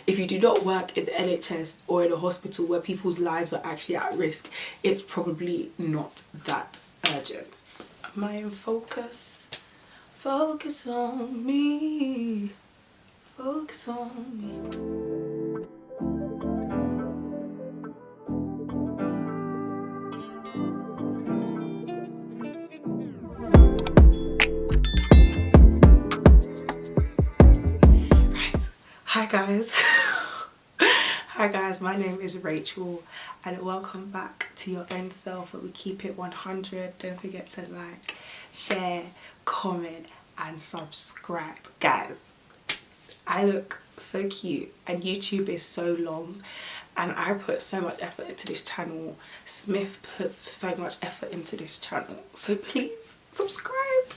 if you do not work in the NHS or in a hospital where people's lives are actually at risk, it's probably not that urgent. Am I in focus? Focus on me. Focus on me. Hi guys. Hi guys, my name is Rachel and welcome back to Your Own Self, where we keep it 100. Don't forget to like, share, comment and subscribe. Guys, I look so cute and YouTube is so long and I put so much effort into this channel. Smith puts so much effort into this channel, so please subscribe,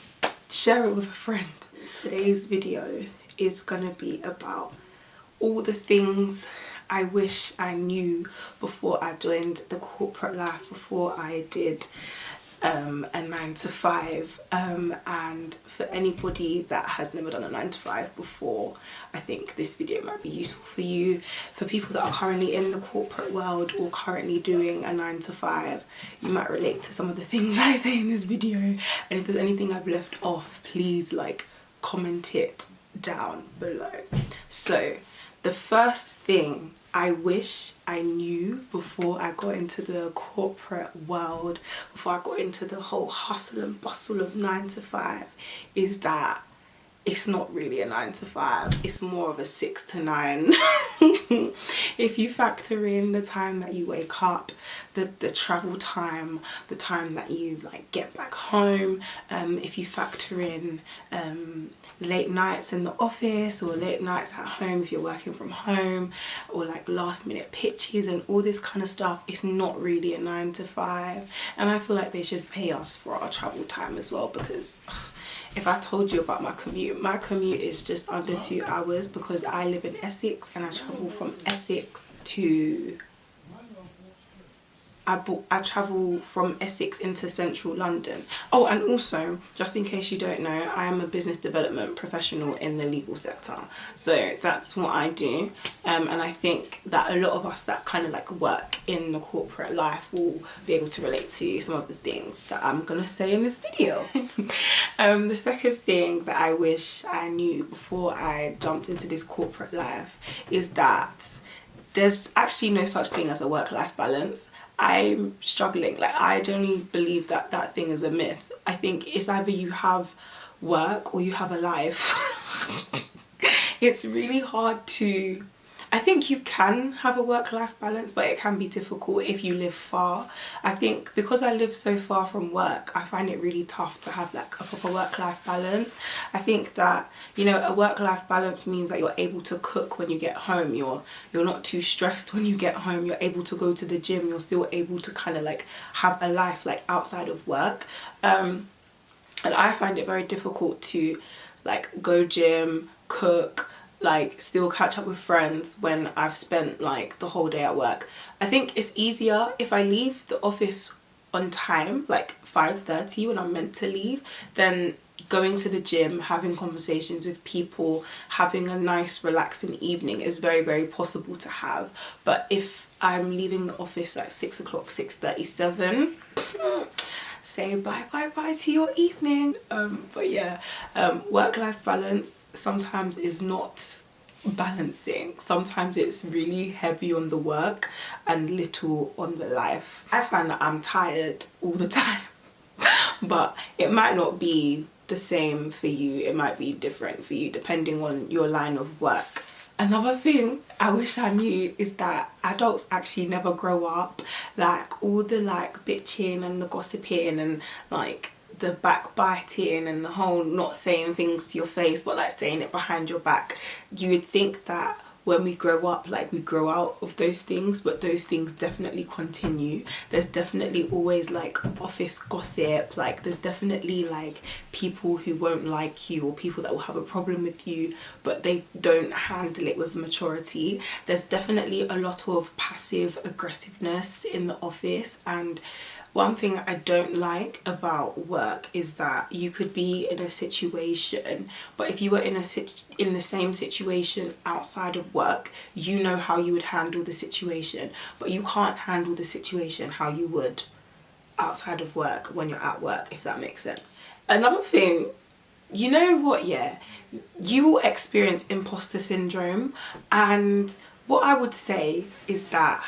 share it with a friend. Today's video is gonna be about all the things I wish I knew before I joined the corporate life, before I did a 9-to-5, and for anybody that has never done a 9-to-5 before, I think this video might be useful for you. For people that are currently in the corporate world or currently doing a 9-to-5, you might relate to some of the things I say in this video, and if there's anything I've left off, please comment it down below. So the first thing I wish I knew before I got into the corporate world, before I got into the whole hustle and bustle of 9-to-5, is that it's not really a 9-to-5, it's more of a 6-to-9. If you factor in the time that you wake up, the travel time, the time that you get back home, if you factor in late nights in the office or late nights at home if you're working from home, or last minute pitches and all this kind of stuff, it's not really a 9-to-5. And I feel like they should pay us for our travel time as well, because if I told you about my commute is just under 2 hours, because I live in Essex and I travel from Essex to I travel from Essex into central London. Oh, and also, just in case you don't know, I am a business development professional in the legal sector. So that's what I do. And I think that a lot of us that kind of work in the corporate life will be able to relate to some of the things that I'm going to say in this video. The second thing that I wish I knew before I jumped into this corporate life is that there's actually no such thing as a work-life balance. I'm struggling. I generally believe that that thing is a myth. I think it's either you have work or you have a life. It's really hard to... I think you can have a work-life balance, but it can be difficult if you live far. I think because I live so far from work, I find it really tough to have a proper work-life balance. I think that, a work-life balance means that you're able to cook when you get home. You're not too stressed when you get home. You're able to go to the gym. You're still able to kind of have a life outside of work. And I find it very difficult to go gym, cook, still catch up with friends when I've spent the whole day at work. I think it's easier if I leave the office on time, 5:30 when I'm meant to leave, than going to the gym, having conversations with people, having a nice relaxing evening is very, very possible to have. But if I'm leaving the office at 6 o'clock, 6:37, say bye to your evening. But yeah, work-life balance sometimes is not balancing. Sometimes it's really heavy on the work and little on the life. I find that I'm tired all the time, but it might not be the same for you. It might be different for you depending on your line of work. Another thing I wish I knew is that adults actually never grow up. All the bitching and the gossiping and the backbiting and the whole not saying things to your face but saying it behind your back. You would think that when we grow up, we grow out of those things, but those things definitely continue. There's definitely always office gossip, there's definitely people who won't like you or people that will have a problem with you, but they don't handle it with maturity. There's definitely a lot of passive aggressiveness in the office, and one thing I don't like about work is that you could be in a situation, but if you were in the same situation outside of work, you know how you would handle the situation, but you can't handle the situation how you would outside of work when you're at work, if that makes sense. Another thing, you know what, yeah, you will experience imposter syndrome, and what I would say is that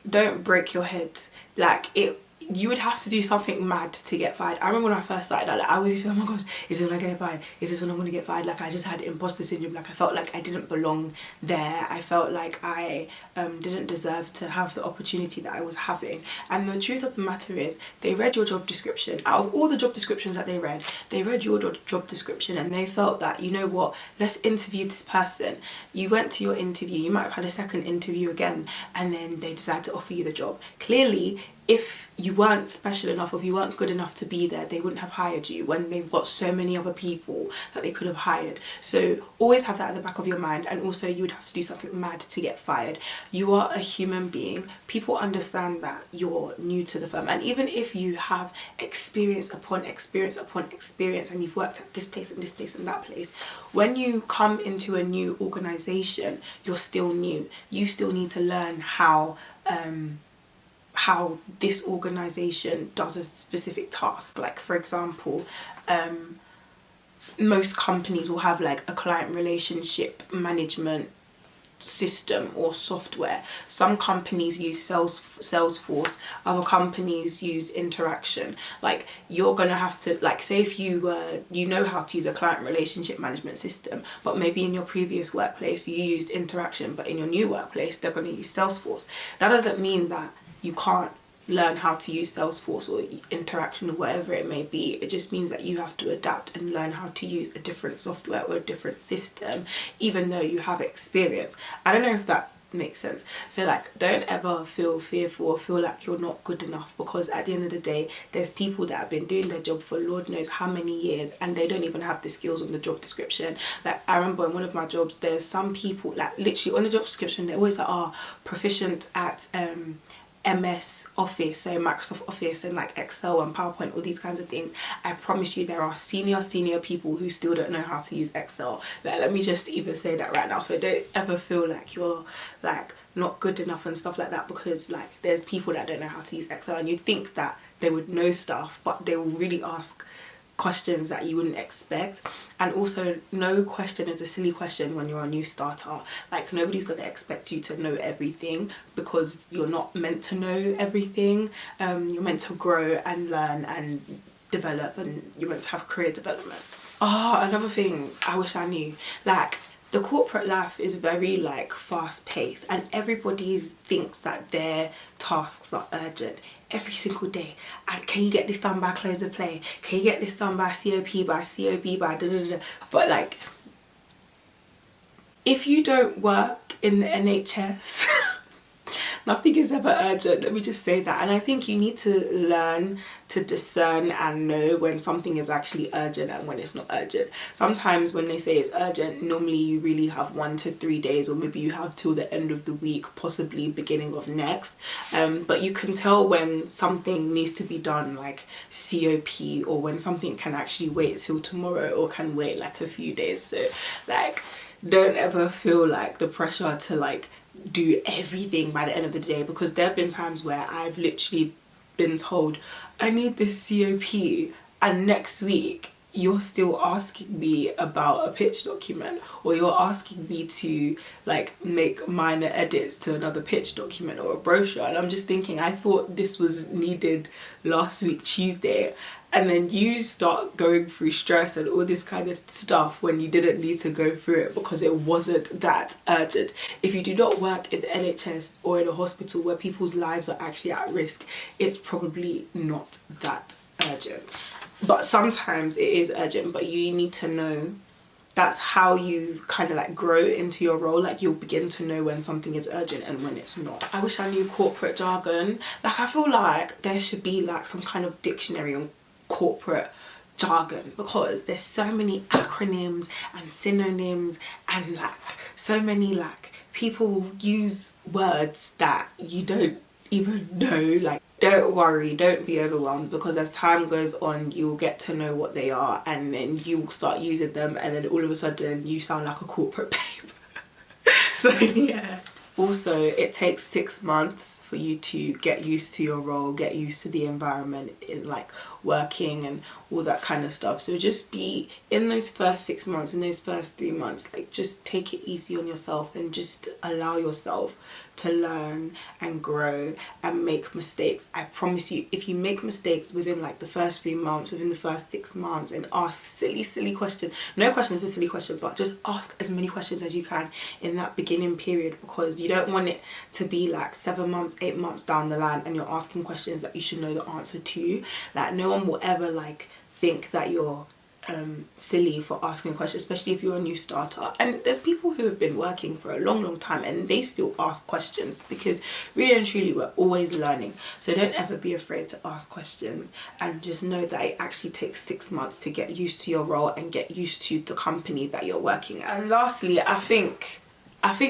don't break your head. Like, you would have to do something mad to get fired. I remember when I first started, I was just, oh my gosh, is this when I get fired? Is this when I'm going to get fired? Like, I just had imposter syndrome. Like, I felt like I didn't belong there. I felt like I didn't deserve to have the opportunity that I was having. And the truth of the matter is, they read your job description. Out of all the job descriptions that they read your job description, and they felt that, you know what, let's interview this person. You went to your interview, you might have had a second interview again, and then they decided to offer you the job. Clearly, if you weren't special enough, or if you weren't good enough to be there, they wouldn't have hired you when they've got so many other people that they could have hired. So always have that at the back of your mind. And also, you would have to do something mad to get fired. You are a human being. People understand that you're new to the firm. And even if you have experience upon experience upon experience, and you've worked at this place and this place and that place, when you come into a new organisation, you're still new. You still need to learn how this organisation does a specific task. Like, for example, most companies will have like a client relationship management system or software. Some companies use Salesforce, other companies use Interaction. Like, you're gonna have to, like, say if you know how to use a client relationship management system, but maybe in your previous workplace you used Interaction, but in your new workplace they're gonna use Salesforce. That doesn't mean that you can't learn how to use Salesforce or Interaction or whatever it may be. It just means that you have to adapt and learn how to use a different software or a different system, even though you have experience. I don't know if that makes sense. So, like, don't ever feel fearful or feel like you're not good enough, because at the end of the day, there's people that have been doing their job for Lord knows how many years, and they don't even have the skills on the job description. Like, I remember in one of my jobs, there's some people, like, literally on the job description, they're always like, proficient at MS Office, so Microsoft Office and like Excel and PowerPoint, all these kinds of things. I promise you, there are senior people who still don't know how to use Excel. Like, let me just even say that right now. So don't ever feel like you're like not good enough and stuff like that, because like there's people that don't know how to use Excel, and you'd think that they would know stuff, but they will really ask questions that you wouldn't expect. And also, no question is a silly question when you're a new starter. Like, nobody's going to expect you to know everything, because you're not meant to know everything. You're meant to grow and learn and develop, and you're meant to have career development. Another thing I wish I knew, like, the corporate life is very like fast paced, and everybody thinks that their tasks are urgent every single day. And can you get this done by close of play? Can you get this done by COP, by COB, by da da da? But like, if you don't work in the NHS, nothing is ever urgent. Let me just say that. And I think you need to learn to discern and know when something is actually urgent and when it's not urgent. Sometimes when they say it's urgent, normally you really have 1 to 3 days, or maybe you have till the end of the week, possibly beginning of next. But you can tell when something needs to be done like COP, or when something can actually wait till tomorrow or can wait like a few days. So like, don't ever feel like the pressure to like do everything by the end of the day, because there have been times where I've literally been told I need this COP, and next week you're still asking me about a pitch document, or you're asking me to like make minor edits to another pitch document or a brochure, and I'm just thinking, I thought this was needed last week Tuesday. And then you start going through stress and all this kind of stuff when you didn't need to go through it, because it wasn't that urgent. If you do not work in the NHS or in a hospital where people's lives are actually at risk, it's probably not that urgent. But sometimes it is urgent, but you need to know that's how you kind of like grow into your role. Like, you'll begin to know when something is urgent and when it's not. I wish I knew corporate jargon. Like, I feel like there should be like some kind of dictionary on corporate jargon, because there's so many acronyms and synonyms, and like so many like people use words that you don't even know. Like, don't worry, don't be overwhelmed, because as time goes on you'll get to know what they are, and then you will start using them, and then all of a sudden you sound like a corporate babe. So yeah. Also, it takes 6 months for you to get used to your role, get used to the environment in like working and all that kind of stuff. So just be in those first 6 months, in those first 3 months, like just take it easy on yourself and just allow yourself to learn and grow and make mistakes. I promise you, if you make mistakes within like the first 3 months, within the first 6 months, and ask silly questions, no question is a silly question, but just ask as many questions as you can in that beginning period, because you don't want it to be like 7 months, 8 months down the line and you're asking questions that you should know the answer to. Like, no one will ever like think that you're silly for asking questions, especially if you're a new starter. And there's people who have been working for a long time and they still ask questions, because really and truly we're always learning. So don't ever be afraid to ask questions, and just know that it actually takes 6 months to get used to your role and get used to the company that you're working at. And lastly, I think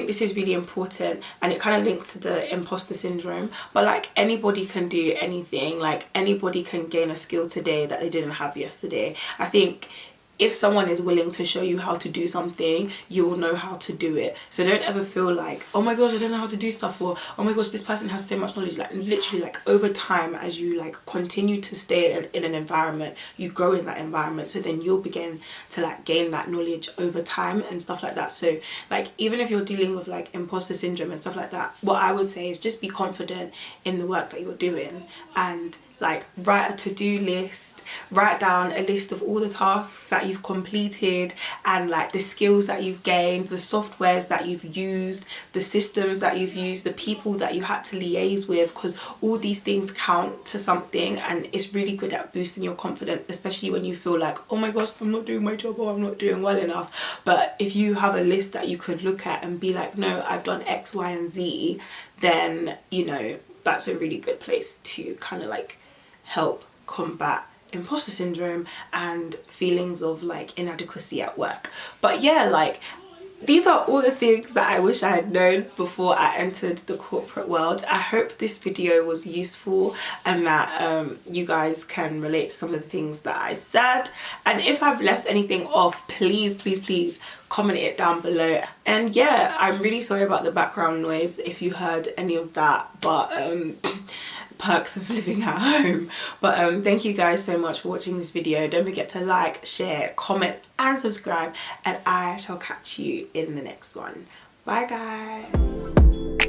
this is really important, and it kind of links to the imposter syndrome, but like anybody can do anything. Like anybody can gain a skill today that they didn't have yesterday. I think if someone is willing to show you how to do something, you will know how to do it. So don't ever feel like, oh my gosh, I don't know how to do stuff, or oh my gosh, this person has so much knowledge. Like literally, like over time, as you like continue to stay in an environment, you grow in that environment, so then you'll begin to like gain that knowledge over time and stuff like that. So like even if you're dealing with like imposter syndrome and stuff like that, what I would say is just be confident in the work that you're doing, and like write a to-do list, write down a list of all the tasks that you've completed, and like the skills that you've gained, the softwares that you've used, the systems that you've used, the people that you had to liaise with, because all these things count to something, and it's really good at boosting your confidence, especially when you feel like, oh my gosh, I'm not doing my job, or I'm not doing well enough. But if you have a list that you could look at and be like, no, I've done X, Y, and Z, then you know that's a really good place to kind of like help combat imposter syndrome and feelings of like inadequacy at work. But yeah, like these are all the things that I wish I had known before I entered the corporate world. I hope this video was useful and that you guys can relate to some of the things that I said. And if I've left anything off, please comment it down below. And yeah, I'm really sorry about the background noise if you heard any of that, but perks of living at home. But thank you guys so much for watching this video. Don't forget to like, share, comment and subscribe, and I shall catch you in the next one. Bye guys.